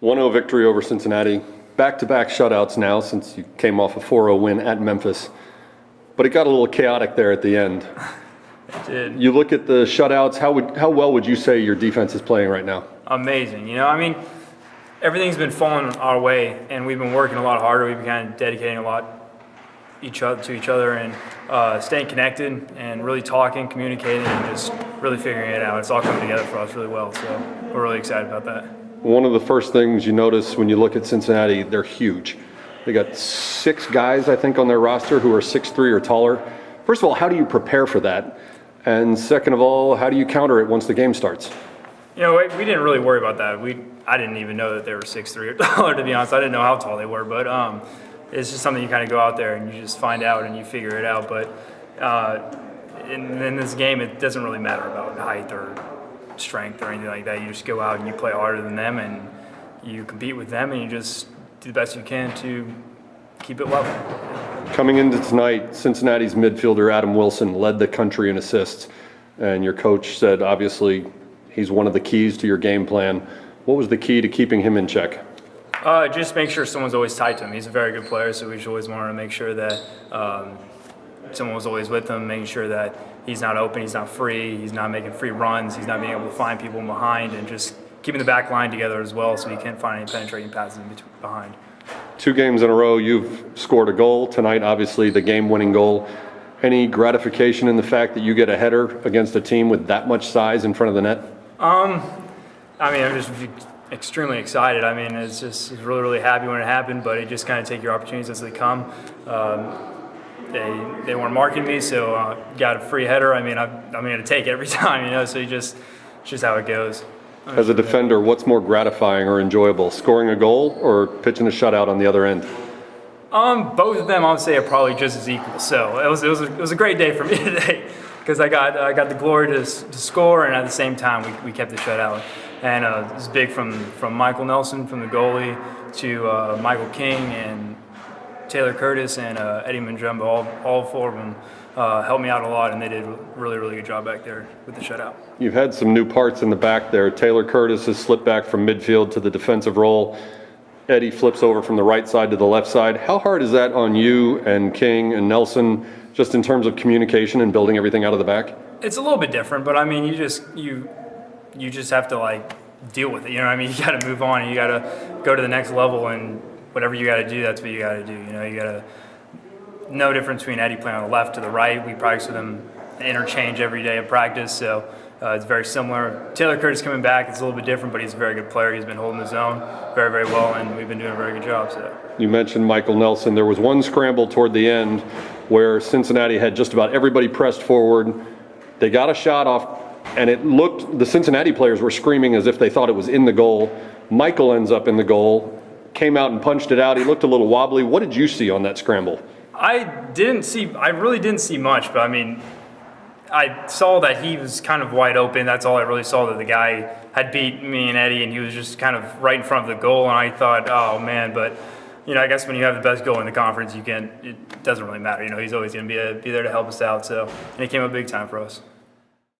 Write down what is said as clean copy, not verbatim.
1-0 victory over Cincinnati. Back-to-back shutouts now since you came off a 4-0 win at Memphis. But it got a little chaotic there at the end. It did. You look at the shutouts, how well would you say your defense is playing right now? Amazing. Everything's been falling our way, and we've been working a lot harder. We've been kind of dedicating a lot to each other and staying connected and really talking, communicating, and just really figuring it out. It's all coming together for us really well, so we're really excited about that. One of the first things you notice when you look at Cincinnati, they're huge. They got 6 guys, I think, on their roster who are 6'3" or taller. First of all, how do you prepare for that? And second of all, how do you counter it once the game starts? We didn't really worry about that. I didn't even know that they were 6'3" or taller, to be honest. I didn't know how tall they were, but it's just something you kind of go out there and you just find out and you figure it out. But in this game, it doesn't really matter about height or strength or anything like that. You just go out and you play harder than them and you compete with them and you just do the best you can to keep it level. Coming into tonight, Cincinnati's midfielder Adam Wilson led the country in assists, and your coach said obviously he's one of the keys to your game plan. What was the key to keeping him in check? Just make sure someone's always tight to him. He's a very good player, so we just always wanted to make sure that someone was always with him, making sure that he's not open, he's not free, he's not making free runs, he's not being able to find people behind, and just keeping the back line together as well so he can't find any penetrating passes behind. 2 games in a row, you've scored a goal. Tonight, obviously, the game-winning goal. Any gratification in the fact that you get a header against a team with that much size in front of the net? I'm just extremely excited. It's really, really happy when it happened, but it just kind of take your opportunities as they come. They weren't marking me, so got a free header. I'm going to take it every time, so it's just how it goes. As a defender, what's more gratifying or enjoyable, scoring a goal or pitching a shutout on the other end? Both of them, I would say, are probably just as equal. So it was a great day for me today because I got the glory to score, and at the same time we kept the shutout. And it was big from Michael Nelson, from the goalie, to Michael King and Taylor Curtis and Eddie Manjumbo. All 4 of them helped me out a lot, and they did a really, really good job back there with the shutout. You've had some new parts in the back there. Taylor Curtis has slipped back from midfield to the defensive role. Eddie flips over from the right side to the left side. How hard is that on you and King and Nelson, just in terms of communication and building everything out of the back? It's a little bit different, but you just have to deal with it. You got to move on, and you got to go to the next level, and whatever you got to do, that's what you got to do. You got to. No difference between Eddie playing on the left to the right. We practice with him interchange every day of practice, so it's very similar. Taylor Curtis coming back, it's a little bit different, but he's a very good player. He's been holding his own very, very well, and we've been doing a very good job. So you mentioned Michael Nelson. There was one scramble toward the end where Cincinnati had just about everybody pressed forward. They got a shot off, and it looked, the Cincinnati players were screaming as if they thought it was in the goal. Michael ends up in the goal, came out and punched it out. He looked a little wobbly. What did you see on that scramble? I really didn't see much, but I saw that he was kind of wide open. That's all I really saw, that the guy had beat me and Eddie, and he was just kind of right in front of the goal, and I thought, oh man, but I guess when you have the best goal in the conference, it doesn't really matter. He's always going to be there to help us out, and it came up big time for us.